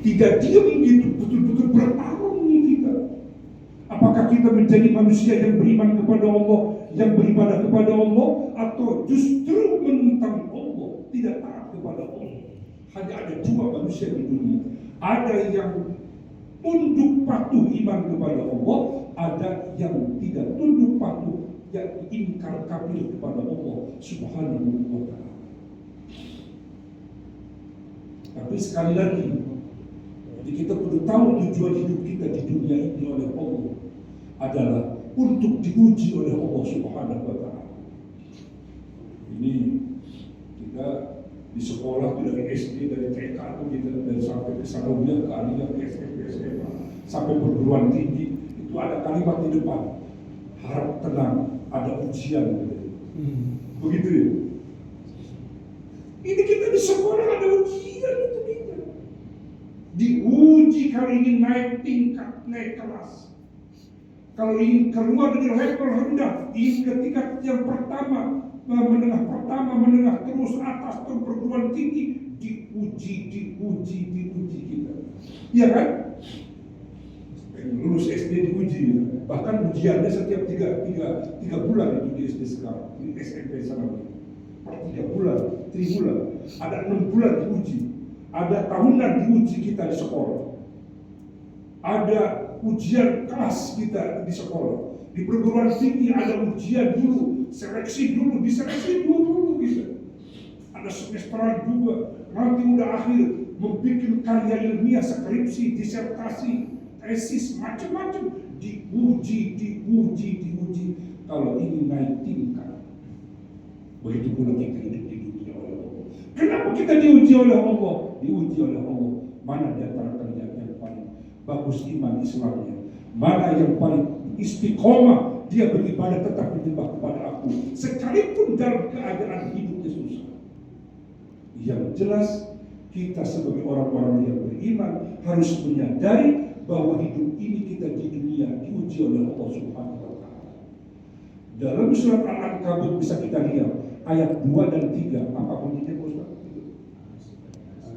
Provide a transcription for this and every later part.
Tidak diam gitu, betul-betul bertarung nih kita. Apakah kita menjadi manusia yang beriman kepada Allah, yang beribadah kepada Allah, atau justru menentang Allah, tidak taat kepada Allah? Hanya ada dua manusia di dunia. Ada yang tunduk patuh iman kepada Allah, ada yang tidak tunduk patuh, yang ingkar kafir kepada Allah Subhanahu wa ta'ala. Tapi sekali lagi, jadi kita perlu tahu tujuan hidup kita di dunia ini oleh Allah adalah untuk diuji oleh Allah Subhanahu wa ta'ala. Ini kita di sekolah, dari SD, dari TK, dari sampai ke sanawiyah, ke aliyah, ke SMP, SMA, sampai perguruan tinggi, itu ada kalimat di depan, harap tenang, ada ujian. Begitu ya. Ini kita di sekolah ada ujian itu kita. Diuji kalau ingin naik tingkat, naik kelas. Kalau ingin keluar dari level rendah, ingin ke tingkat yang pertama, menengah terus atas terus perguruan tinggi, diuji kita. Iya kan? Lulus SD diuji, bahkan ujiannya setiap tiga bulan itu di SD sekarang, di SMP sana. Per 3 bulan, 3 bulan, ada 6 bulan diuji, ada tahunan diuji kita di sekolah, ada ujian kelas kita di sekolah, di perguruan tinggi ada ujian dulu, seleksi dulu, diseleksi dulu gitu. Ada semesteran juga, nanti udah akhir membuat karya ilmiah, skripsi, disertasi, tesis, macam-macam, diuji. Kalau ingin naik tingkat, begitu pula kita hidup di dunia oleh Allah. Kenapa kita diuji oleh Allah? Diuji oleh Allah. Mana di antara kalian yang paling bagus iman Islamnya? Mana yang paling istiqomah, dia beribadah tetap menyembah kepada aku, sekalipun dalam keadaan hidupnya susah. Yang jelas, kita sebagai orang-orang yang beriman harus menyadari bahwa hidup ini kita di dunia diuji oleh Allah Subhanahu wa ta'ala. Dalam surat Al-Ankabut bisa kita lihat ayat 2 dan 3, apa bunyinya Ustaz?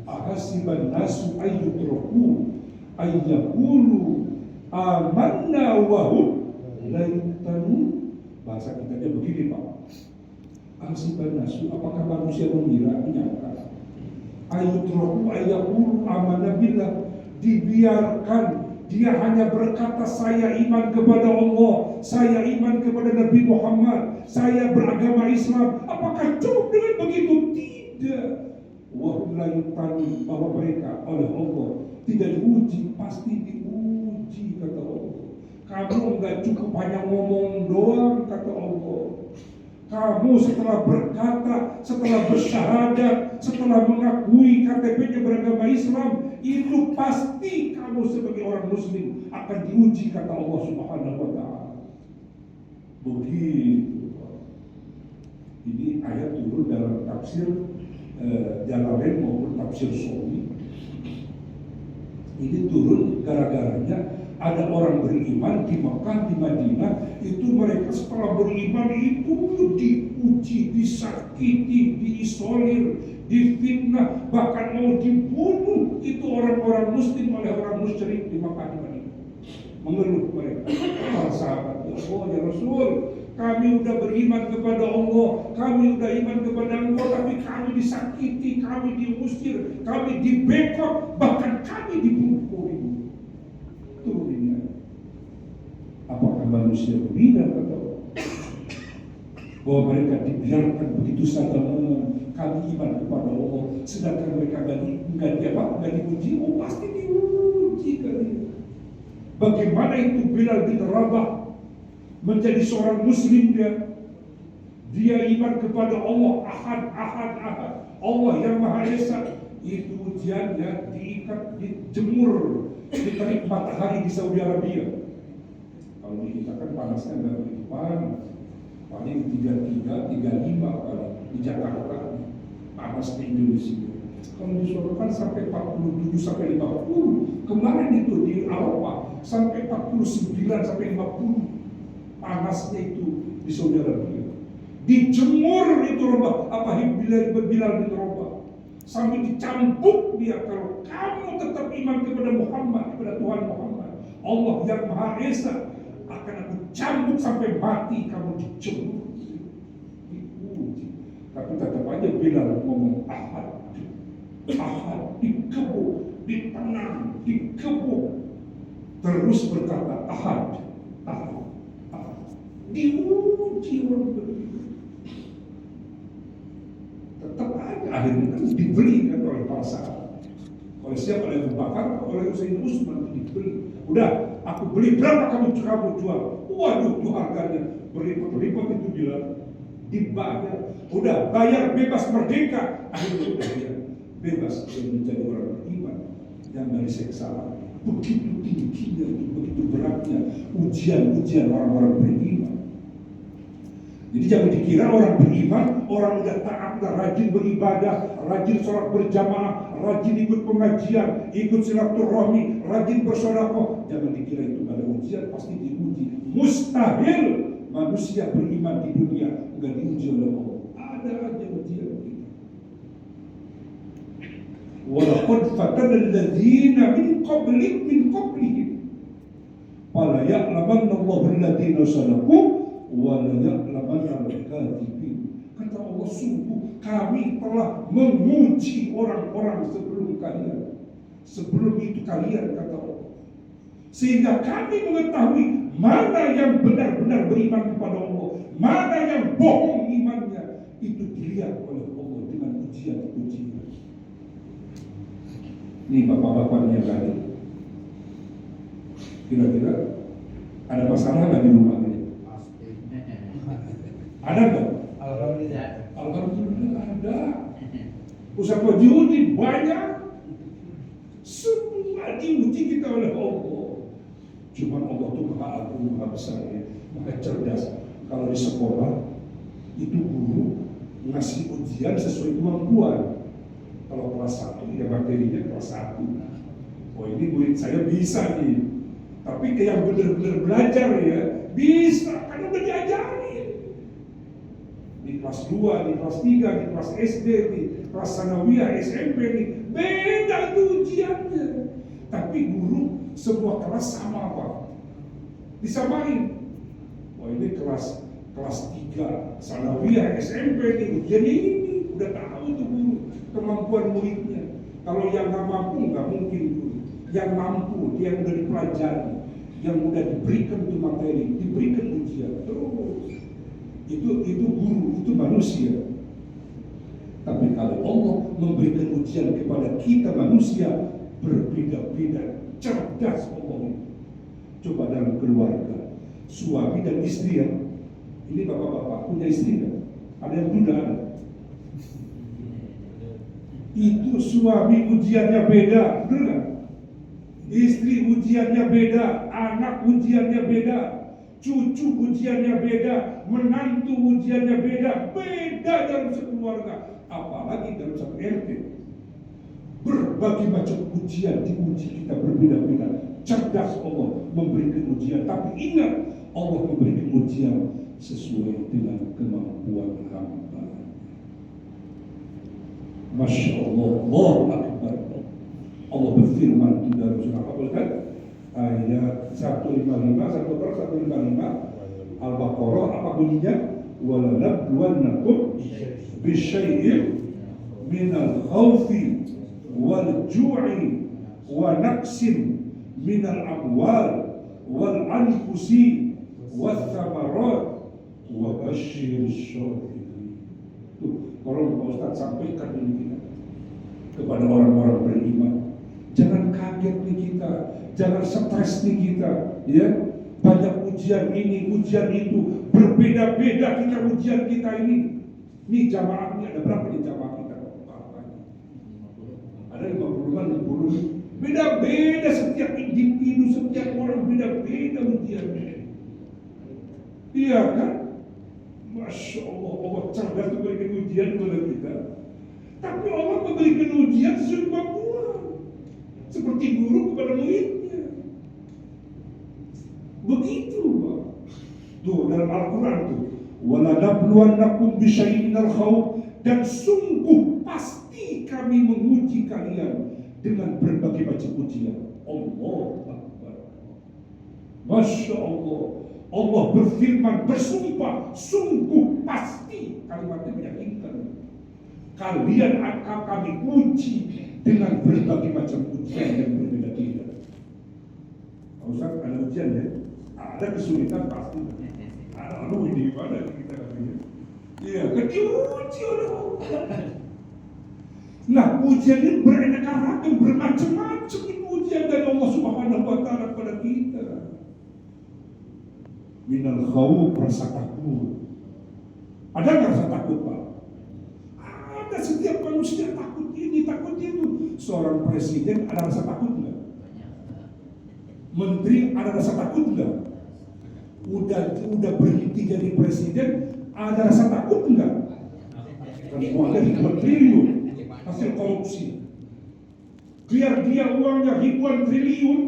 Ahasiban nasu ayyutraku ayyaqulu amanna wa hum la yuftanun. Bahasa kita begini Pak. Ahasiban nasu, apakah manusia mengira, menyangka ayyutraku ayyaqulu amanna billah, dibiarkan dia hanya berkata saya iman kepada Allah, saya iman kepada Nabi Muhammad, saya beragama Islam. Apakah cukup dengan begitu? Tidak. Wahum la yuftanu, bahwa mereka oleh Allah tidak diuji, pasti diuji kata Allah. Kamu enggak cukup hanya ngomong doang kata Allah. Kamu setelah berkata, setelah bersyahadat, setelah mengakui KTP-nya beragama Islam, itu pasti kamu sebagai orang Muslim akan diuji kata Allah Subhanahu wa ta'ala. Begitu. Ini ayat turun dalam tafsir Jalalain maupun tafsir Shawi. Ini turun gara-garanya ada orang beriman di Mekah, di Madinah, itu mereka setelah beriman itu diuji, disakiti, diisolir, difitnah, bahkan mau dibunuh itu orang-orang Muslim oleh orang musyrik di Mekah, di Madinah. Mengeluh mereka, para sahabat, ya Allah, ya Rasul, kami udah beriman kepada Allah, kami udah iman kepada Allah, tapi kami disakiti, kami diusir, kami dibekot, bahkan kami dibunuh. Apakah manusia berbeda atau bahwa mereka dibiarkan begitu saja kami iman kepada Allah, sedangkan mereka nggak diuji? Oh pasti diuji kali. Bagaimana itu Bilal bin Rabah menjadi seorang Muslim, dia iman kepada Allah ahad, Allah yang Maha Esa. Itu ujiannya diikat, dijemur di terik matahari di Saudi Arabia. Kalau di kita kan panasnya nggak begitu panas, paling 33, 35 kali di Jakarta, panas di Indonesia. Kalau di Solo kan sampai 47 sampai 50. Kemarin itu di Eropa sampai 49 sampai 50 panasnya itu di Saudi Arabia. Dijemur itu Bilal bin Rabah sambil dicambuk dia. Kalau kamu tetap iman kepada Muhammad, kepada Tuhan Muhammad, Allah yang Maha Esa, akan aku cambuk sampai mati, kamu dicembur, diuji. Tapi tetap aja Bilal ngomong ahad, dikebuk, ditenang, dikebuk, terus berkata ahad. Diuji orang beriman. Tetap aja akhirnya kan dibeli kan oleh para sahabat. Oleh siapa? Oleh Abu Bakar, oleh Sayyidina Utsman, dibeli. Udah, aku beli, berapa kamu jual? Waduh, itu harganya berlipat-lipat itu bilang. Dibayar, udah bayar bebas merdeka. Akhirnya udah dia bebas dan menjadi orang beriman yang dari seksa. Begitu tingginya, begitu beratnya ujian-ujian orang-orang beriman. Jadi jangan dikira orang beriman, orang udah taat, rajin beribadah, rajin sholat berjamaah, rajin ikut pengajian, ikut silaturahmi, rajin bersedekah. Jangan dikira itu ada ujian, pasti diuji. Mustahil manusia beriman di dunia enggak diuji oleh Allah. Ada aja ujian kita. Walaqad fatana alladziina min qablihim fala ya'lamanna Allahu alladziina sadaqu wa la ya'lamanna al-kadzibin. Kata Allah, sungguh kami telah menguji orang-orang sebelum kalian. Sebelum itu kalian, kata Allah, sehingga kami mengetahui mana yang benar-benar beriman kepada Allah, mana yang bohong imannya. Itu dilihat oleh Allah dengan ujian-ujian. Ini bapak-bapaknya tadi, kira-kira ada masalah nggak di rumah ini? Ada nggak? Alhamdulillah ada. Ustaz Wajudi banyak. Semua diuji kita oleh Allah. Cuma Allah itu Maha Agung, Maha Besar, ya, Maha Cerdas. Kalau di sekolah itu guru ngasih ujian sesuai kemampuan. Kalau kelas 1 ya materinya kelas 1. Oh ini murid saya bisa nih. Tapi kayak yang benar-benar belajar ya bisa, karena udah diajarin. Di kelas 2, di kelas 3, di kelas SD, di kelas sanawiyah, SMP nih beda tuh ujiannya. Tapi guru semua kelas sama apa? Disamain. Oh ini kelas 3 sanawiyah, SMP nih ujian ini udah tahu tuh guru kemampuan muridnya. Kalau yang nggak mampu nggak mungkin guru. Yang mampu dia udah dipelajari, yang udah diberikan itu materi, diberikan ujian terus. Itu guru, itu manusia. Tapi kalau Allah memberikan ujian kepada kita manusia, berbeda-beda, cerdas Allah. Coba dalam keluarga, suami dan istri ya. Ini bapak-bapak punya istri kan? Ada yang muda ada. Itu suami ujiannya beda, benar kan? Istri ujiannya beda, anak ujiannya beda, cucu ujiannya beda, menantu ujiannya beda, beda dalam sekeluarga, apalagi dalam satu RT. Berbagai macam ujian diuji kita berbeda-beda. Cerdas Allah memberikan ujian, tapi ingat Allah memberikan ujian sesuai dengan kemampuan hamba. Masya Allah, Allahu Akbar. Allah berfirman di dalam surah Al-Baqarah ayat 155, 155 Al-Baqarah, apa bunyinya? وَلَنَبْلُوَنَّكُمْ بِشَيْءٍ مِنَ الْخَوْفِ وَالْجُوعِ وَنَقْصٍ مِنَ الْأَمْوَالِ وَالْأَنْفُسِ وَالثَّمَرَاتِ وَبَشِّرِ الصَّابِرِينَ. Tuh, kalau Pak Ustadz sampaikan ini kepada orang-orang beriman, jangan kaget nih kita, jangan stres nih kita, ya. Banyak ujian ini, ujian itu, berbeda-beda kita ujian kita ini. Nih jamaah ini ada berapa nih jamaah kita? Ada 50, beda-beda setiap individu, setiap orang beda-beda ujiannya. Iya kan? Masya Allah, Allah cerdas memberikan ujian kepada kita. Tapi Allah memberikan ujian sesuai kemampuan, seperti guru kepada muridnya. Begitu, Pak. Tuh dalam Al-Quran tuh, وَلَنَبْلُوَنَّكُمْ بِشَيْءٍ مِنَ الْخَوْفِ dan sungguh pasti kami menguji kalian dengan berbagai macam ujian. Allah Akbar. Masya Allah. Allah berfirman, bersumpah, sungguh pasti. Kalimatnya meyakinkan. Kalian akan kami uji dengan berbagai macam ujian yang berbeda-beda. Ustaz, ada ujian ya? Ada kesulitan pasti. Aduh, ini gimana kita katanya? Iya, kan diuji oleh Allah. Nah, ujian ini beraneka ragam, bermacam-macam itu ujian dari Allah Subhanahu wa Ta'ala kepada kita. Minal khawf, rasa takut. Ada nggak rasa takut, Pak? Ada, setiap manusia takut ini, takut itu. Seorang presiden ada rasa takut nggak? Menteri ada rasa takut nggak? Udah berhenti jadi presiden, ada rasa takut nggak? Kan uangnya ribuan triliun hasil korupsi. Biar dia uangnya ribuan triliun,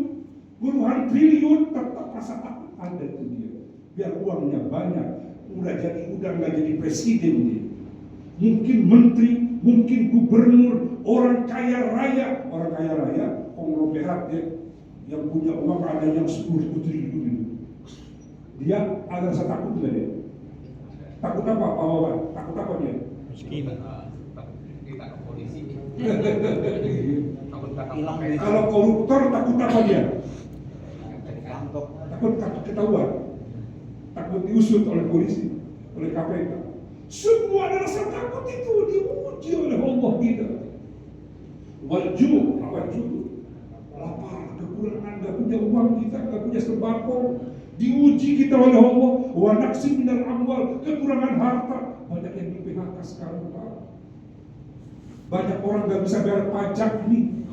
puluhan triliun, tetap rasa takut ada itu dia. Biar uangnya banyak, udah nggak jadi presiden dia. Mungkin menteri, mungkin gubernur, orang kaya raya, konglomerat ya, yang punya uang ada yang 10 triliun itu. Dia ada rasa takut nggak dia? Takut apa, Pak Wawan? Takut apa dia? Miskin. Kita ke polisi. Kalau koruptor takut apa dia? Takut ketahuan, takut diusut oleh polisi, oleh KPK. Semua ada rasa takut itu diuji oleh Allah kita. Wajib, apa itu? Lapar, kekurangan, nggak punya uang kita, nggak punya sembako. Diuji kita oleh Allah. Wa naqsi minal amwal, kekurangan harta. Banyak yang di PHK sekarang, Pak. Banyak orang nggak bisa bayar pajak ini.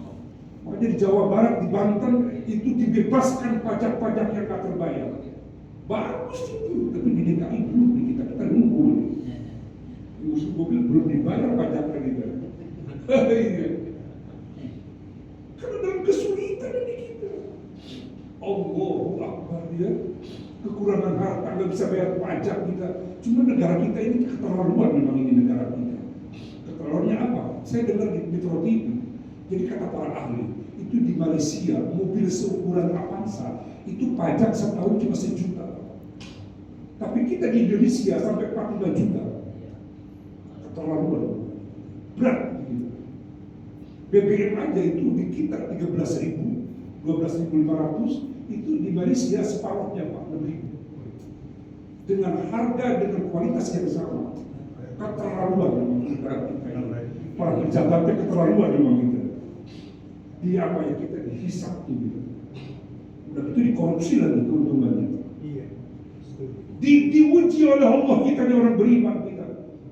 Makanya di Jawa Barat, di Banten itu dibebaskan pajak-pajak yang nggak terbayar. Bagus itu, tapi di DKI belum, di kita nunggu. Usul mobil belum dibayar pajaknya kita. Iya. Karena dalam kesulitan ini kita. Allahu Akbar ya. Kekurangan harta, nggak bisa bayar pajak kita. Cuma negara kita ini keterlaluan, memang ini negara kita. Keterlaluannya apa? Saya dengar di Metro TV. Jadi kata para ahli, itu di Malaysia mobil seukuran Avanza itu pajak setahun cuma 1 juta. Tapi kita di Indonesia sampai 45 juta. Keterlaluan. Berat gitu. BBM aja itu di kita 13.000, 12.500, itu di Malaysia separuhnya Pak, 6.000. Dengan harga, dengan kualitas yang sama. Keterlaluan memang negara kita ini. Para pejabatnya keterlaluan memang kita. Di apa ya, kita dihisap gitu. Udah itu dikorupsi lagi keuntungannya. Iya. Diuji oleh Allah kita, ini orang beriman kita.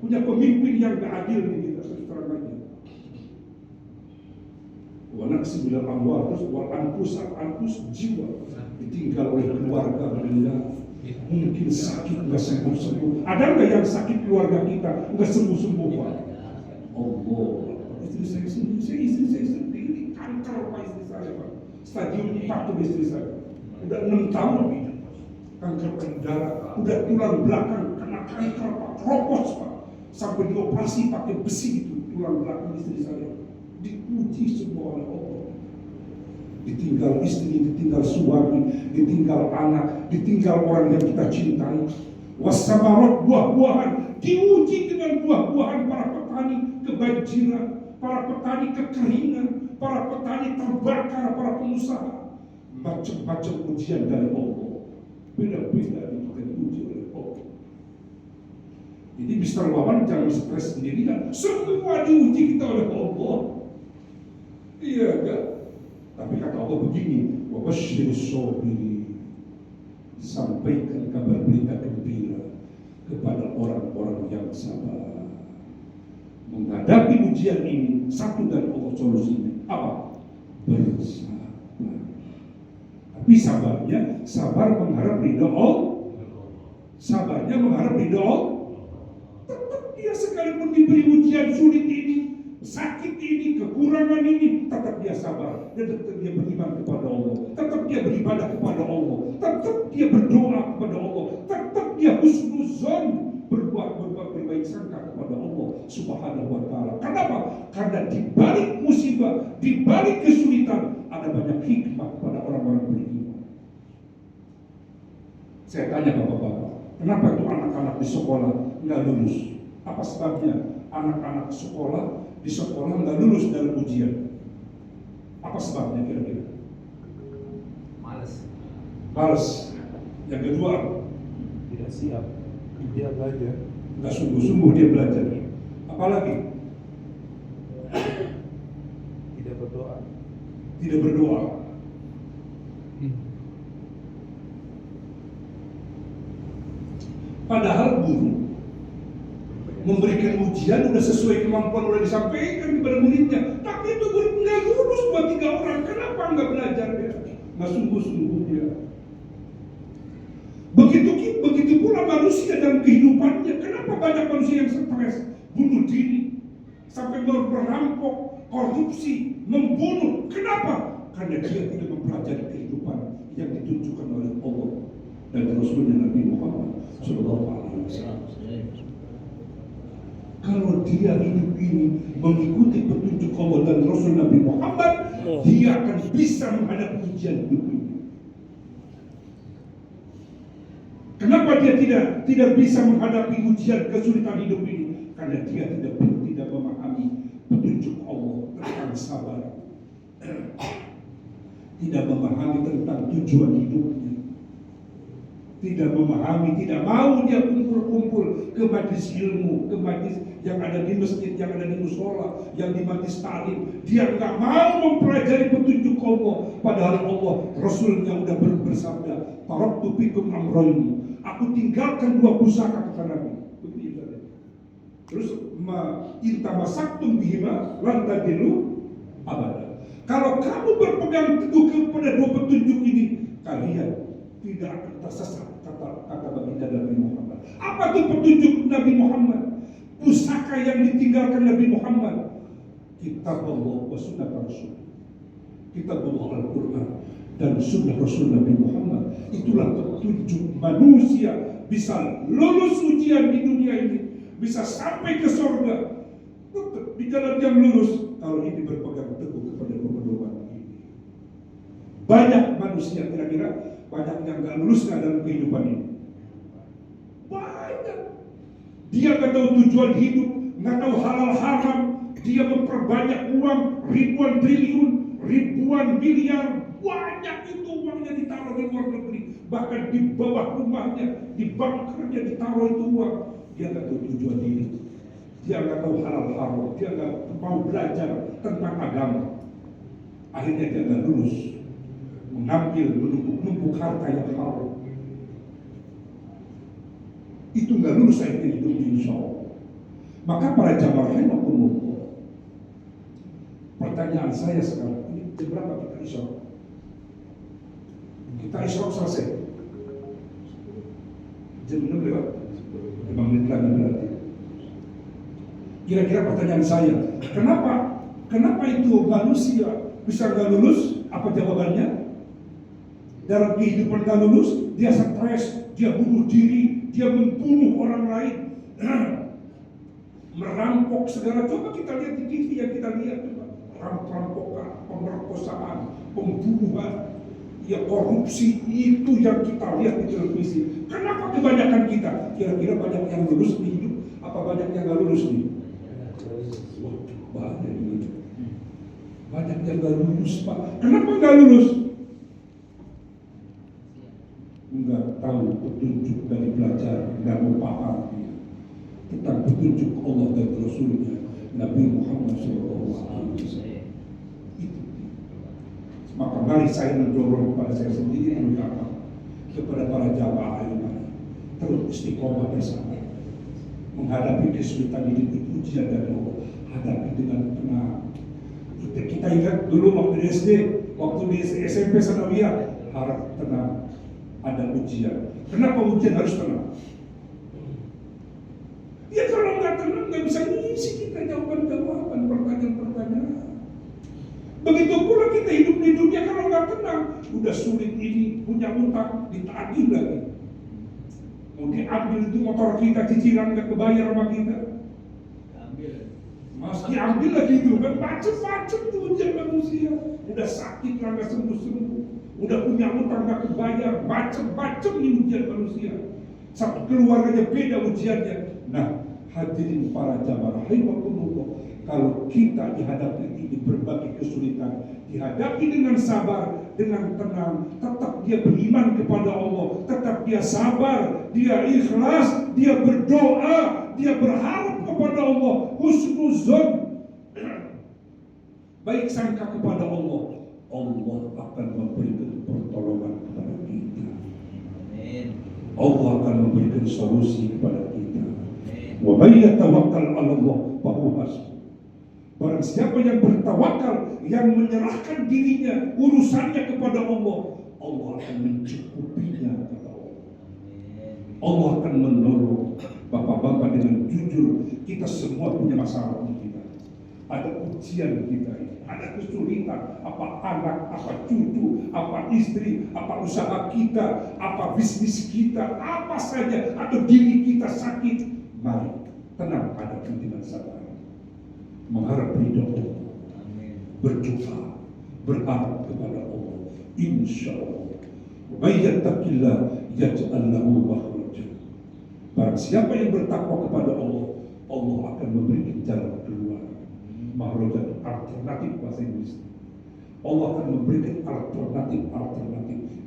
Punya pemimpin yang gak adil nih kita, terang aja. Wa naqsi minal amwal, terus wal anfus jiwa ditinggal oleh keluarga benda. Mungkin sakit nggak sembuh-sembuh. Ada nggak yang sakit keluarga kita nggak sembuh-sembuh, Pak? Allah, istri saya sendiri kanker, Pak, istri saya, Pak. Stadium 4 tuh istri saya. Udah 6 tahun hidup. Kanker payudara, udah tulang belakang kena kanker, Pak, kropos, Pak. Sampai dioperasi pakai besi itu tulang belakang istri saya. Diuji semua oleh Allah. Ditinggal istri, ditinggal suami, ditinggal anak, ditinggal orang yang kita cintai. Wasamarot, buah-buahan, diuji dengan buah-buahan. Para petani kebanjiran, para petani kekeringan, para petani terbakar, para pengusaha. Macam-macam ujian dari Allah. Beda-beda itu kita diuji oleh Allah. Jadi Mr. Wawan jangan stres sendirian. Semua diuji kita oleh Allah. Iya kan? Tapi kata Allah begini, wa basyirus sabirin, sampaikan kabar berita gembira kepada orang-orang yang sabar. Menghadapi ujian ini, satu dari Allah solusinya apa? Bersabar. Tapi sabarnya, sabar mengharap ridho Allah. Sabarnya mengharap ridho Allah. Tetap dia sekalipun diberi ujian sulit ini, sakit ini, kekurangan ini, tetap dia sabar. Dan tetap dia beriman kepada Allah. Tetap dia beribadah kepada Allah. Tetap dia berdoa kepada Allah. Tetap dia husnuzon, berbuat berbaik sangka kepada Allah Subhanahu Subhanahu wa Ta'ala. Kenapa? Karena di balik musibah, di balik kesulitan ada banyak hikmah pada orang-orang beriman. Saya tanya bapak-bapak, kenapa itu anak-anak di sekolah nggak lulus? Apa sebabnya anak-anak sekolah di sekolah nggak lulus dalam ujian? Apa sebabnya kira-kira? Males. Yang kedua, tidak siap, dia belajar, nggak sungguh-sungguh dia belajar. Apalagi tidak berdoa. tidak berdoa. Padahal guru memberikan ujian udah sesuai kemampuan, udah disampaikan kepada muridnya, tapi itu murid nggak lulus 2-3 orang. Kenapa nggak belajar dia? Nggak sungguh-sungguh dia. Begitu pula manusia dalam kehidupannya. Kenapa banyak manusia yang stres, bunuh diri, sampai merampok, korupsi, membunuh? Kenapa? Karena dia tidak mempelajari kehidupan yang ditunjukkan oleh Allah dan Rasulnya Nabi Muhammad SAW. Kalau dia hidup ini mengikuti petunjuk Allah dan Rasul Nabi Muhammad, dia akan bisa menghadapi ujian hidup ini. Kenapa dia tidak bisa menghadapi ujian kesulitan hidup ini? Karena dia tidak memahami petunjuk Allah tentang sabar, tidak memahami tentang tujuan hidupnya, tidak memahami, tidak mau dia kumpul-kumpul ke majlis ilmu, ke majlis yang ada di masjid, yang ada di musola, yang di majlis ta'lim. Dia nggak mau mempelajari petunjuk Allah, padahal Allah Rasulnya udah bersabda, "Taraktu fikum amrayni." Aku tinggalkan 2 pusaka, kata Nabi. Terus intamasaktum bihima lan tadilu abada. Kalau kamu berpegang teguh kepada 2 petunjuk ini, kalian tidak akan tersesat, kata baginda Nabi Muhammad. Apa itu petunjuk Nabi Muhammad? Pusaka yang ditinggalkan Nabi Muhammad, kitab Allah wa sunnah Rasul. Kitab Allah Al-Quran dan sunnah Rasul Nabi Muhammad. Itulah petunjuk manusia bisa lulus ujian di dunia ini, bisa sampai ke surga, tetap di jalan yang lurus kalau ini berpegang teguh kepada pedoman ini. Banyak manusia kira-kira banyak yang nggak lulus dalam kehidupan ini. Banyak. Dia nggak tahu tujuan hidup, nggak tahu halal haram. Dia memperbanyak uang ribuan triliun, ribuan miliar. Banyak itu uangnya ditaruh di luar negeri, bahkan di bawah rumahnya, di bunkernya ditaruh itu uang. Dia nggak tahu tujuan hidup, dia nggak tahu halal haram, dia nggak mau belajar tentang agama. Akhirnya dia nggak lulus, mengambil menumpuk harta yang haram. Itu nggak lulus akhirnya hidup insya Allah. Maka para jamaah rahimakumullah, pertanyaan saya sekarang, ini jam berapa kita isya? Kita isya selesai jam 6 lewat 5 menit lagi berarti. Kira-kira pertanyaan saya, kenapa itu manusia bisa nggak lulus? Apa jawabannya? Dalam kehidupan nggak lulus, dia stres, dia bunuh diri, dia membunuh orang lain, merampok segala. Coba kita lihat di TV yang kita lihat, perampokan, pemerkosaan, pembunuhan, ya korupsi, itu yang kita lihat di televisi. Kenapa kebanyakan kita? Kira-kira banyak yang lulus di hidup, apa banyak yang nggak lulus nih? Banyak ini. Banyak yang nggak lulus, Pak. Kenapa nggak lulus? Nggak tahu petunjuk dari belajar, nggak mau paham tentang petunjuk Allah dan Rasulnya Nabi Muhammad SAW. Itu. Maka mari saya mendorong kepada saya sendiri, terutama kepada para jamaah ini, terus istiqomah bersama menghadapi kesulitan hidup itu, ujian dari Allah, hadapi dengan tenang. Kita ingat dulu waktu di SD, waktu di SMP Sanawiyah, harap tenang. Ada ujian. Kenapa ujian harus tenang? Ya kalau nggak tenang nggak bisa ngisi kita jawaban-jawaban, pertanyaan-pertanyaan. Begitu pula kita hidup di dunia kalau nggak tenang, udah sulit ini, punya utang, ditagih lagi. Mau diambil itu motor kita, cicilan nggak kebayar sama kita. Mas diambil lagi itu kan, macam-macam tuh ujian manusia. Udah sakit nggak sembuh-sembuh, udah punya utang nggak kebayar, macam-macam nih ujian manusia. Satu keluarganya beda ujiannya. Nah, hadirin para jamaah rahimakumullah, kalau kita dihadapi ini berbagai kesulitan, dihadapi dengan sabar, dengan tenang, tetap dia beriman kepada Allah, tetap dia sabar, dia ikhlas, dia berdoa, dia berharap kepada Allah, husnuzon, baik sangka kepada Allah, Allah akan memberikan pertolongan kepada kita. Allah akan memberikan solusi kepada kita. Wa may yatawakkal 'ala Allah fa huwa hasbuh. Barang siapa yang bertawakal, yang menyerahkan dirinya, urusannya kepada Allah, Allah akan mencukupinya kata Allah. Allah akan menolong. Bapak-bapak, dengan jujur, kita semua punya masalah kita. Ada ujian kita ini, ada kesulitan, apa anak, apa cucu, apa istri, apa usaha kita, apa bisnis kita, apa saja, atau diri kita sakit. Mari tenang, hadapi dengan sabar, mengharap ridho Allah, berdoa, berharap kepada Allah. Insya Allah, may yattaqillah yaj'al lahu makhraja. Barang siapa yang bertakwa kepada Allah, Allah akan memberikan jalan keluar. Makhraja, alternatif bahasa Inggris. Allah akan memberikan alternatif.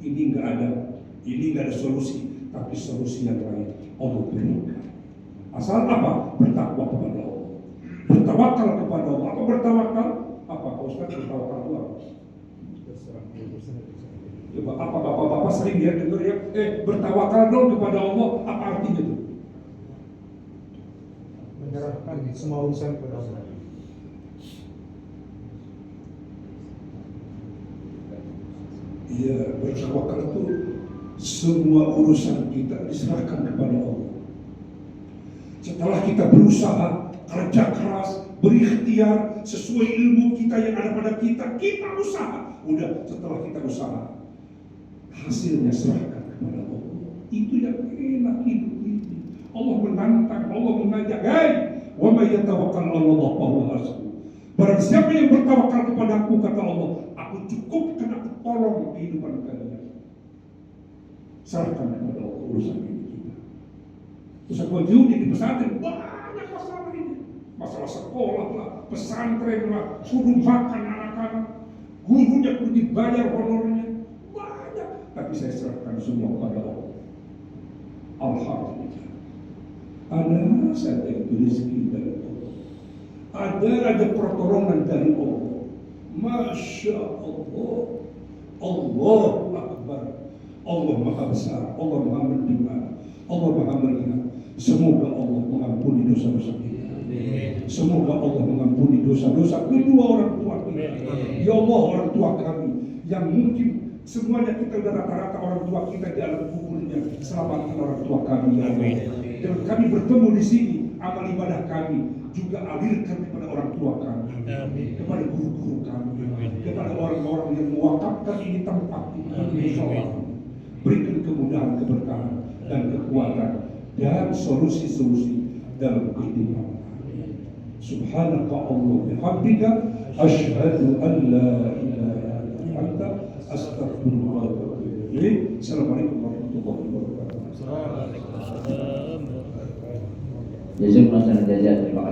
Ini nggak ada solusi, tapi solusi yang lain Allah berikan. Asal apa? Bertakwa kepada Allah, bertawakal kepada Allah. Apa bertawakal? Apa Pak Ustaz bertawakal itu apa? Coba apa bapak-bapak sering ya dengar ya? Bertawakal dong kepada Allah. Apa artinya itu? Menyerahkan semua urusan kepada Allah. Iya, bertawakal itu semua urusan kita diserahkan kepada Allah. Setelah kita berusaha, kerja keras, berikhtiar sesuai ilmu kita yang ada pada kita, kita usaha. Udah, setelah kita usaha, hasilnya serahkan kepada Allah. Itu yang enak hidup ini. Allah menantang, Allah mengajak, "Hei, wa may yatawakkal 'ala Allah fa huwa hasbuh." Barang siapa yang bertawakal kepada Aku, kata Allah, Aku cukupkan, Aku tolong kehidupan kalian. Serahkan kepada Allah urusan ini kita. Terus aku di pesantren banyak masalah ini, masalah sekolah lah, pesantren lah, kudu makan anak-anak, gurunya kudu dibayar honornya, banyak. Tapi saya serahkan semua kepada Allah. Alhamdulillah, ada saja itu rezeki dari Allah, ada pertolongan dari Allah. Masya Allah, Allahu Akbar. Allah Maha Besar, Allah Maha Mendengar, Allah Maha Melihat. Semoga Allah mengampuni dosa-dosa kita. Semoga Allah mengampuni dosa-dosa kedua orang tua kita. Ya Allah, orang tua kami yang mungkin semuanya kita udah rata-rata orang tua kita di alam kuburnya, selamatkan orang tua kami ya Allah. Dan kami bertemu di sini, amal ibadah kami juga alirkan kepada orang tua kami, kepada guru-guru kami, kepada orang-orang yang mewakafkan ini tempat ini. Berikan kemudahan, keberkahan, dan kekuatan dan solusi-solusi dalam kehidupan. Subhanaka Allah bihamdika asyhadu an la ilaha illa anta astaghfiruka wa atubu ilaik. Assalamualaikum warahmatullahi wabarakatuh. Jazakumullah khairan. Terima kasih.